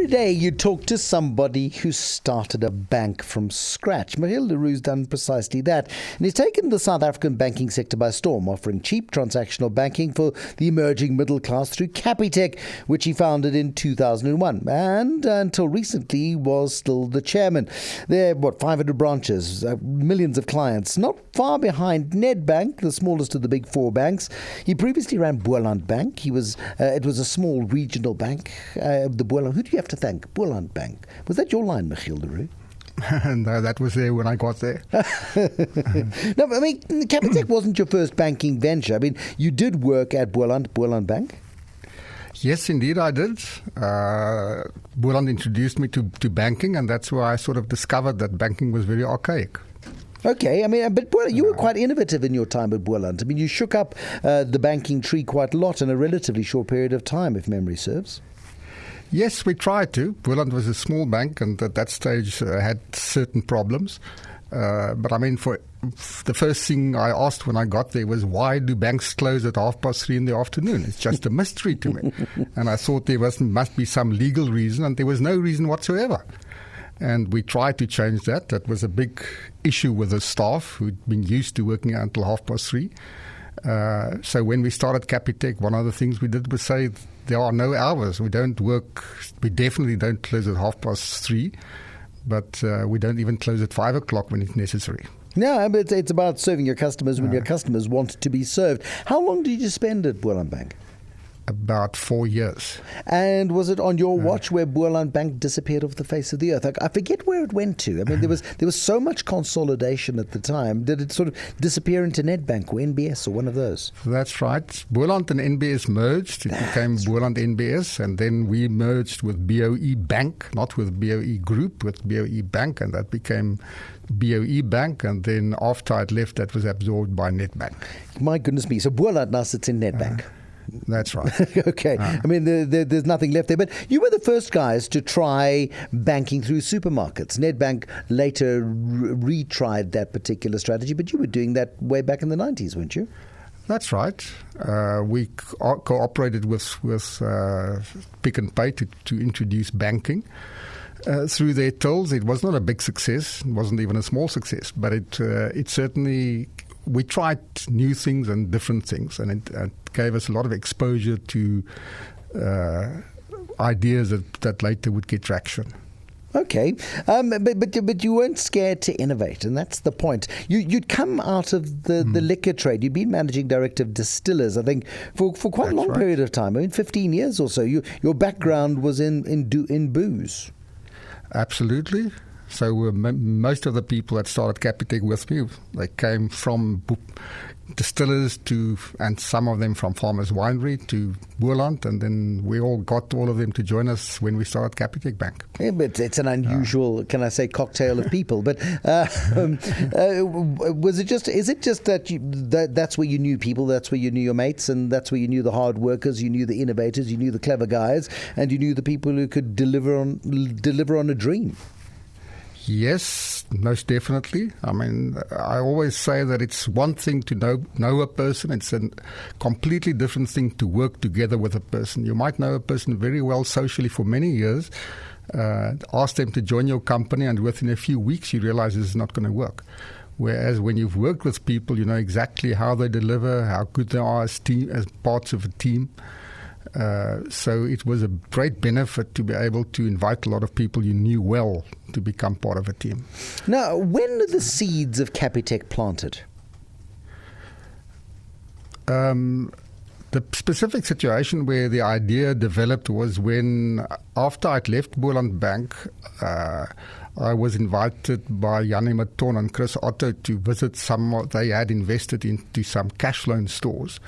Every day you talk to somebody who started a bank from scratch. Michiel Roux's done precisely that. And he's taken the South African banking sector by storm, offering cheap transactional banking for the emerging middle class through Capitec, which he founded in 2001. And until recently was still the chairman. There are, 500 branches, millions of clients, not far behind Nedbank, the smallest of the big four banks. He previously ran Boland Bank. It was a small regional bank, the Boland. Who do you have to thank? Boland Bank. Was that your line, Michiel Roux? No, that was there when I got there. No, I mean, Capitec wasn't your first banking venture. I mean, you did work at Boland Bank? Yes, indeed I did. Boland introduced me to banking, and that's where I sort of discovered that banking was very archaic. Okay, I mean, but you were quite innovative in your time at Boland. I mean, you shook up the banking tree quite a lot in a relatively short period of time, if memory serves. Yes, we tried to. Boland was a small bank, and at that stage had certain problems. But I mean, for the first thing I asked when I got there was, why do banks close at 3:30 in the afternoon? It's just a mystery to me. And I thought there must be some legal reason, and there was no reason whatsoever. And we tried to change that. That was a big issue with the staff who'd been used to working until 3:30. So when we started Capitec, one of the things we did was say there are no hours. We don't work. We definitely don't close at 3:30, but we don't even close at 5 o'clock when it's necessary. No, but it's about serving your customers when your customers want to be served. How long did you spend at Boland Bank? About 4 years. And was it on your watch where Boland Bank disappeared off the face of the earth? I forget where it went to. I mean, there was so much consolidation at the time. Did it sort of disappear into Nedbank or NBS or one of those? That's right. Boland and NBS merged. It became Boland NBS, and then we merged with BOE Bank, not with BOE Group, with BOE Bank, and that became BOE Bank, and then after I'd left, that was absorbed by Nedbank. My goodness me. So Boland now sits in Nedbank. That's right. Okay. I mean, there's nothing left there. But you were the first guys to try banking through supermarkets. Nedbank later retried that particular strategy, but you were doing that way back in the 90s, weren't you? That's right. We cooperated with Pick n Pay to introduce banking. Through their tills, it was not a big success. It wasn't even a small success, but it certainly... We tried new things and different things, and it gave us a lot of exposure to ideas that later would get traction. Okay, but you weren't scared to innovate, and that's the point. You'd come out of the liquor trade. You'd been managing director of distillers, I think, for quite a long period of time. I mean, 15 years or so. Your background was in booze. Absolutely. So most of the people that started Capitec with me, they came from distillers and some of them from Farmers Winery to Boland, and then we all got all of them to join us when we started Capitec Bank. Yeah, but it's an unusual, can I say, cocktail of people. But is it just that that's where you knew people, that's where you knew your mates, and that's where you knew the hard workers, you knew the innovators, you knew the clever guys, and you knew the people who could deliver on a dream? Yes, most definitely. I mean, I always say that it's one thing to know a person. It's a completely different thing to work together with a person. You might know a person very well socially for many years, ask them to join your company, and within a few weeks you realize this is not going to work. Whereas when you've worked with people, you know exactly how they deliver, how good they are as parts of a team. So it was a great benefit to be able to invite a lot of people you knew well to become part of a team. Now, when are the seeds of Capitec planted? The specific situation where the idea developed was when, after I'd left Boland Bank, I was invited by Jannie Maton and Chris Otto to visit they had invested into some cash loan stores.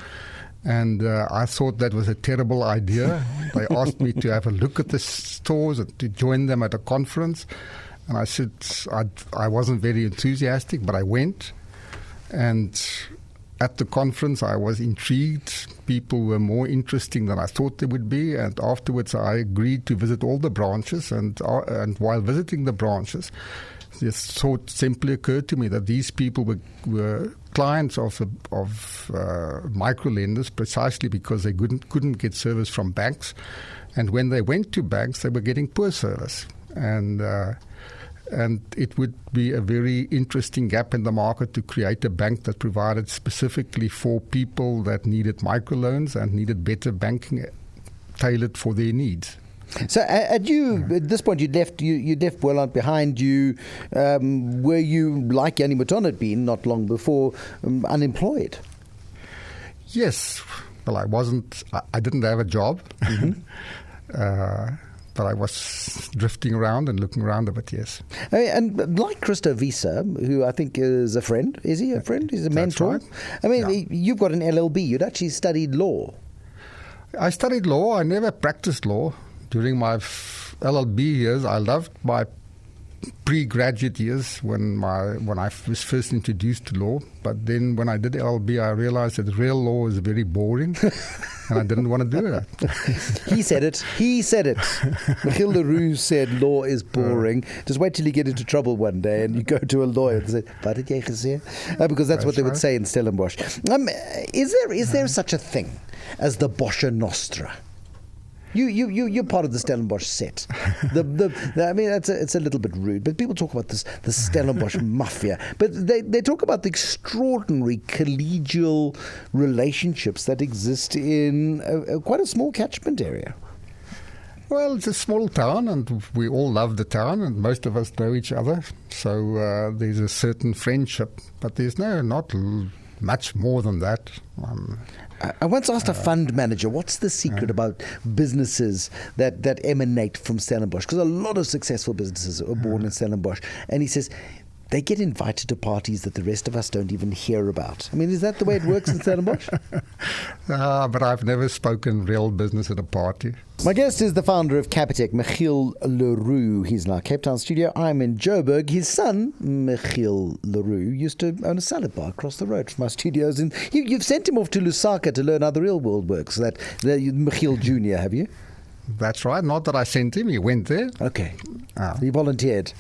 And I thought that was a terrible idea. They asked me to have a look at the stores and to join them at a conference. And I said I wasn't very enthusiastic, but I went. And at the conference, I was intrigued. People were more interesting than I thought they would be. And afterwards, I agreed to visit all the branches. And while visiting the branches, this thought simply occurred to me that these people were clients of micro lenders precisely because they couldn't get service from banks. And when they went to banks, they were getting poor service. And it would be a very interesting gap in the market to create a bank that provided specifically for people that needed microloans and needed better banking tailored for their needs. So at this point, you left Weland behind you. Were you, like Yanni Mouton had been not long before, unemployed? Yes. Well, I didn't have a job. Mm-hmm. But I was drifting around and looking around a bit, yes. And like Christo Visa, who I think is a friend. Is he a friend? He's a mentor? Right. I mean, you've got an LLB. You'd actually studied law. I studied law. I never practiced law. During my LLB years, I loved my pre-graduate years when I was first introduced to law. But then when I did LLB, I realized that real law is very boring. And I didn't want to do that. He said it. Michiel le Roux said law is boring. Just wait till you get into trouble one day and you go to a lawyer and say, "Wat het jy gesê?" Because that's what they would say in Stellenbosch. Is there such a thing as the Boscha Nostra? You're part of the Stellenbosch set. I mean, it's a little bit rude, but people talk about the Stellenbosch mafia. But they talk about the extraordinary collegial relationships that exist in quite a small catchment area. Well, it's a small town, and we all love the town, and most of us know each other. So there's a certain friendship, but there's not much more than that. I once asked a fund manager, what's the secret about businesses that emanate from Stellenbosch? Because a lot of successful businesses are born in Stellenbosch. And he says, they get invited to parties that the rest of us don't even hear about. I mean, is that the way it works in Stellenbosch? But I've never spoken real business at a party. My guest is the founder of Capitec, Michiel le Roux. He's in our Cape Town studio. I'm in Joburg. His son, Michiel le Roux, used to own a salad bar across the road from our studios. And you've sent him off to Lusaka to learn how the real world works. Michiel Jr., have you? That's right. Not that I sent him. He went there. Okay. He volunteered.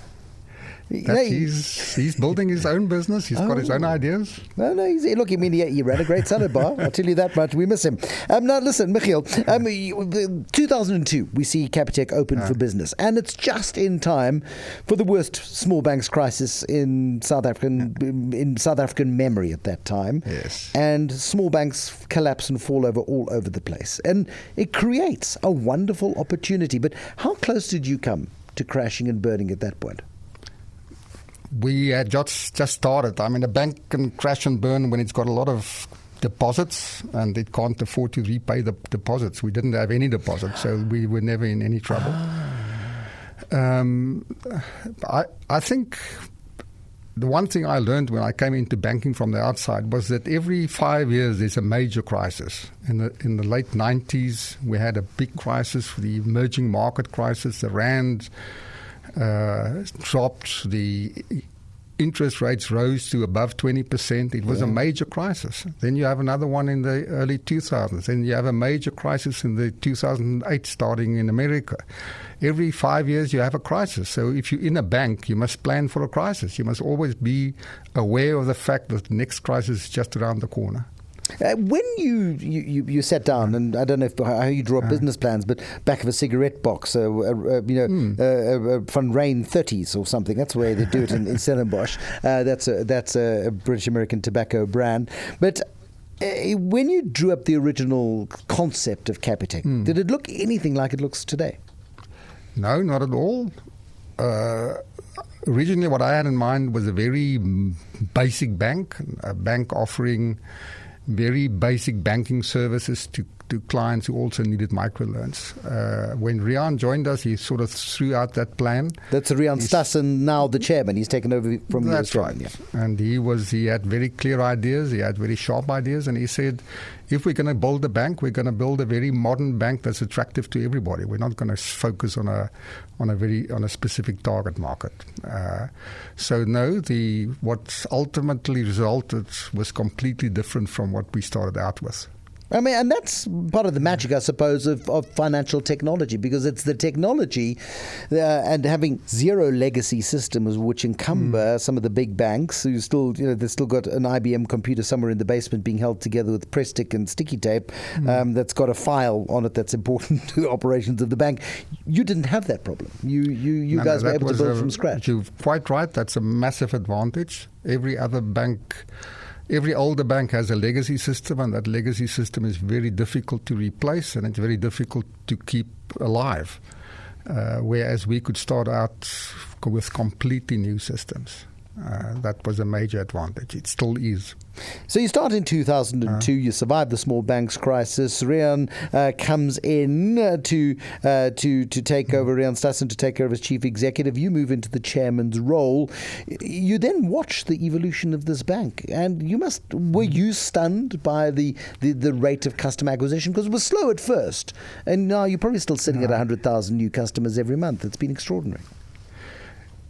He's building his own business. He's got his own ideas. No, look, I mean, he ran a great salad bar. I'll tell you that much. We miss him. Now, listen, Michiel, 2002, we see Capitec open for business. And it's just in time for the worst small banks crisis in South African memory at that time. Yes. And small banks collapse and fall over all over the place. And it creates a wonderful opportunity. But how close did you come to crashing and burning at that point? We had just started. I mean, a bank can crash and burn when it's got a lot of deposits and it can't afford to repay the deposits. We didn't have any deposits, so we were never in any trouble. I think the one thing I learned when I came into banking from the outside was that every 5 years there's a major crisis. In the late 90s, we had a big crisis, the emerging market crisis. The rand dropped, the interest rates rose to above 20%. It was a major crisis. Then you have another one in the early 2000s. Then you have a major crisis in the 2008 starting in America. Every 5 years you have a crisis. So if you're in a bank, you must plan for a crisis. You must always be aware of the fact that the next crisis is just around the corner. When you sat down, and I don't know how you draw up business plans, but back of a cigarette box, from Rain 30s or something. That's the way they do it in Stellenbosch. That's a British American tobacco brand. But when you drew up the original concept of Capitec, did it look anything like it looks today? No, not at all. Originally, what I had in mind was a very basic bank, a bank offering very basic banking services to clients who also needed microloans. When Riaan joined us, he sort of threw out that plan. That's Riaan Stassen, now the chairman. He's taken over from you. That's right. Yeah. And he had very clear ideas. He had very sharp ideas. And he said, if we're going to build a bank, we're going to build a very modern bank that's attractive to everybody. We're not going to focus on a specific target market. So no, what ultimately resulted was completely different from what we started out with. I mean, and that's part of the magic, I suppose, of financial technology, because it's the technology and having zero legacy systems which encumber some of the big banks who still, they've still got an IBM computer somewhere in the basement being held together with press stick and sticky tape that's got a file on it that's important to the operations of the bank. You didn't have that problem. You guys were able to build from scratch. You're quite right. That's a massive advantage. Every older bank has a legacy system, and that legacy system is very difficult to replace, and it's very difficult to keep alive. Whereas we could start out with completely new systems. That was a major advantage. It still is. So you start in 2002, you survive the small banks crisis. Riaan comes in to take over, Riaan Stassen to take over as chief executive. You move into the chairman's role. You then watch the evolution of this bank, and were you stunned by the rate of customer acquisition? Because it was slow at first, and now you're probably still sitting at 100,000 new customers every month. It's been extraordinary.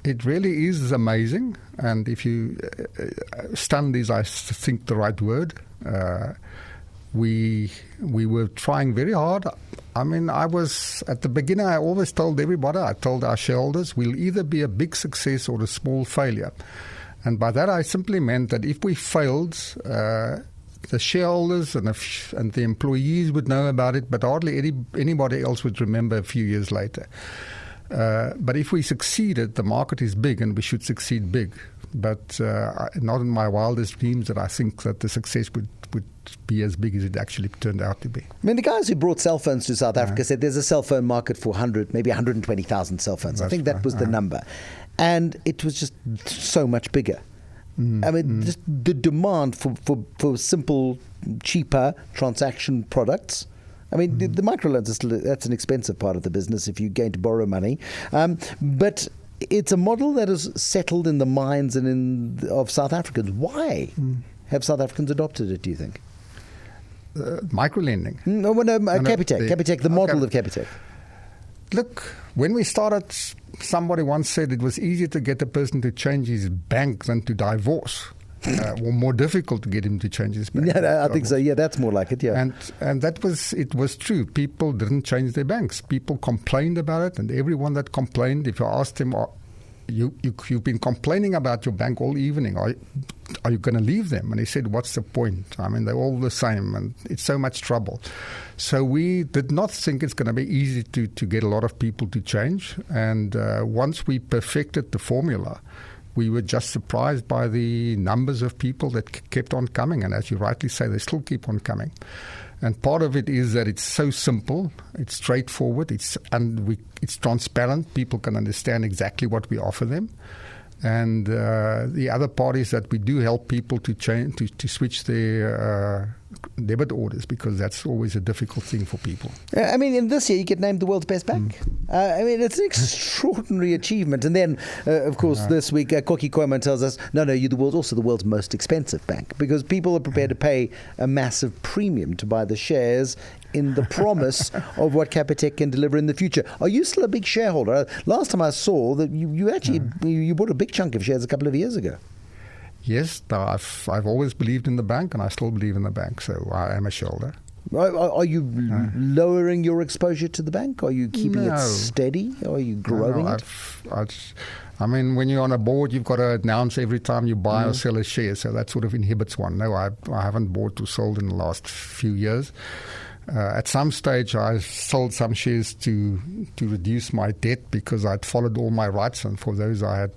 It really is amazing, and if you stunned is, I think, the right word. We were trying very hard. I mean, at the beginning, I always told everybody, I told our shareholders, we'll either be a big success or a small failure. And by that, I simply meant that if we failed, the shareholders and the employees would know about it, but hardly anybody else would remember a few years later. But if we succeeded, the market is big and we should succeed big. But not in my wildest dreams that I think that the success would be as big as it actually turned out to be. I mean, the guys who brought cell phones to South Africa said there's a cell phone market for maybe 120,000 cell phones. I think that was the number. And it was just so much bigger. I mean, just the demand for simple, cheaper transaction products. I mean, the microloans that's an expensive part of the business if you're going to borrow money. But it's a model that is settled in the minds of South Africans. Why have South Africans adopted it, do you think? Microlending. Capitec, the model of Capitec. Look, when we started, somebody once said it was easier to get a person to change his bank than to divorce. Or more difficult to get him to change his bank. Yeah, I think so. Yeah, that's more like it. Yeah, and it was true. People didn't change their banks. People complained about it, and everyone that complained, if you asked them, you've been complaining about your bank all evening. Are you going to leave them? And he said, what's the point? I mean, they're all the same, and it's so much trouble. So we did not think it's going to be easy to get a lot of people to change. And once we perfected the formula, we were just surprised by the numbers of people that kept on coming. And as you rightly say, they still keep on coming. And part of it is that it's so simple, it's straightforward, it's transparent. People can understand exactly what we offer them. And the other part is that we do help people to switch their debit orders, because that's always a difficult thing for people. I mean, in this year, you get named the world's best bank. I mean, it's an extraordinary achievement. And then, of course, this week, Koki Koeman tells us, no, you're also the world's most expensive bank, because people are prepared to pay a massive premium to buy the shares in the promise of what Capitec can deliver in the future. Are you still a big shareholder? Last time I saw that you actually you bought a big chunk of shares a couple of years ago. Yes, I've always believed in the bank, and I still believe in the bank, so I am a shareholder. Are you lowering your exposure to the bank? Are you keeping it steady? Are you growing it? I mean, when you're on a board, you've got to announce every time you buy or sell a share, so that sort of inhibits one. No, I haven't bought or sold in the last few years. At some stage, I sold some shares to reduce my debt, because I'd followed all my rights, and for those I had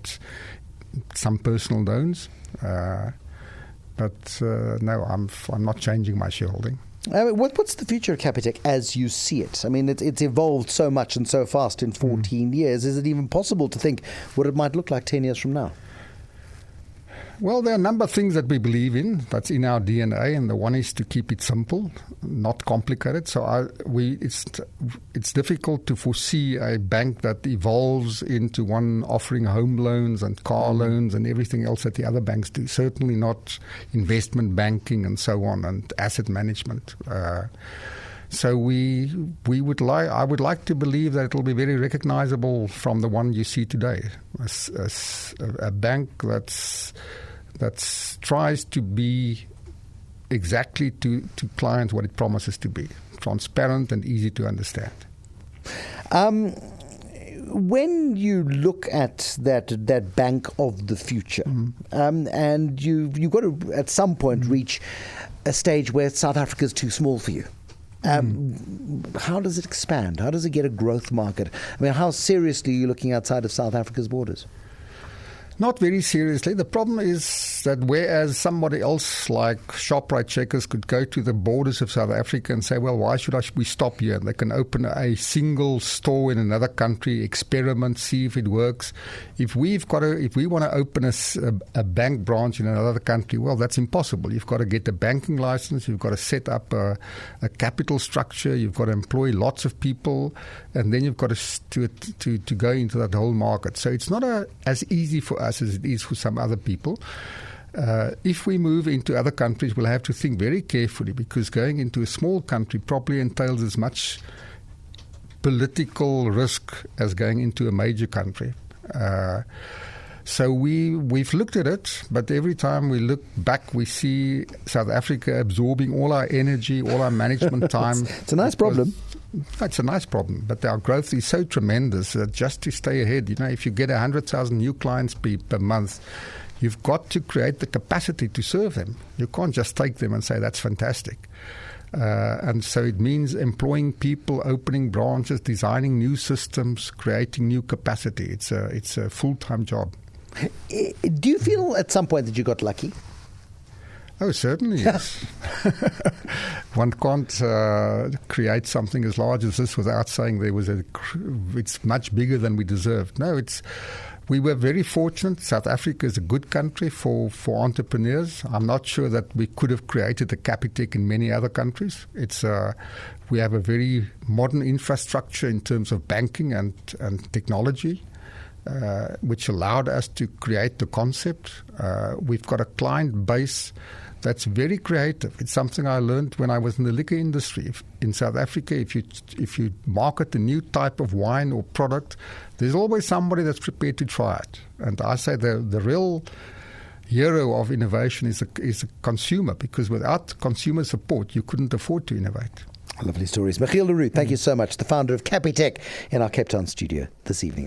some personal loans. But no, I'm not changing my shareholding. What's the future of Capitec as you see it? I mean, it's evolved so much and so fast in 14 years. Is it even possible to think what it might look like 10 years from now? Well, there are a number of things that we believe in. That's in our DNA, and the one is to keep it simple, not complicated. So it's difficult to foresee a bank that evolves into one offering home loans and car loans and everything else that the other banks do. Certainly not investment banking and so on, and asset management. So I would like to believe that it will be very recognizable from the one you see today, as a bank that tries to be exactly to clients what it promises to be, transparent and easy to understand. When you look at that bank of the future, and you've got to at some point reach a stage where South Africa is too small for you. How does it expand? How does it get a growth market? I mean, how seriously are you looking outside of South Africa's borders? Not very seriously. The problem is that whereas somebody else like ShopRite Checkers could go to the borders of South Africa and say, well, why should we stop here? And they can open a single store in another country, experiment, see if it works. If we want to open a bank branch in another country, well, that's impossible. You've got to get a banking license. You've got to set up a capital structure. You've got to employ lots of people. And then you've got to go into that whole market. So it's not as easy for us as it is for some other people. If we move into other countries, we'll have to think very carefully, because going into a small country probably entails as much political risk as going into a major country. So we've looked at it, but every time we look back, we see South Africa absorbing all our energy, all our management time. It's a nice problem. It's a nice problem, but our growth is so tremendous that just to stay ahead, if you get 100,000 new clients per month, you've got to create the capacity to serve them. You can't just take them and say, that's fantastic. And so it means employing people, opening branches, designing new systems, creating new capacity. It's a full-time job. Do you feel at some point that you got lucky? Oh, certainly, yes. One can't create something as large as this without saying it's much bigger than we deserved. No, we were very fortunate. South Africa is a good country for entrepreneurs. I'm not sure that we could have created a Capitec in many other countries. We have a very modern infrastructure in terms of banking and technology. Which allowed us to create the concept. We've got a client base that's very creative. It's something I learned when I was in the liquor industry. In South Africa, if you market a new type of wine or product, there's always somebody that's prepared to try it. And I say the real hero of innovation is a consumer, because without consumer support, you couldn't afford to innovate. Lovely stories. Michiel Roux, thank you so much, the founder of Capitec, in our Cape Town studio this evening.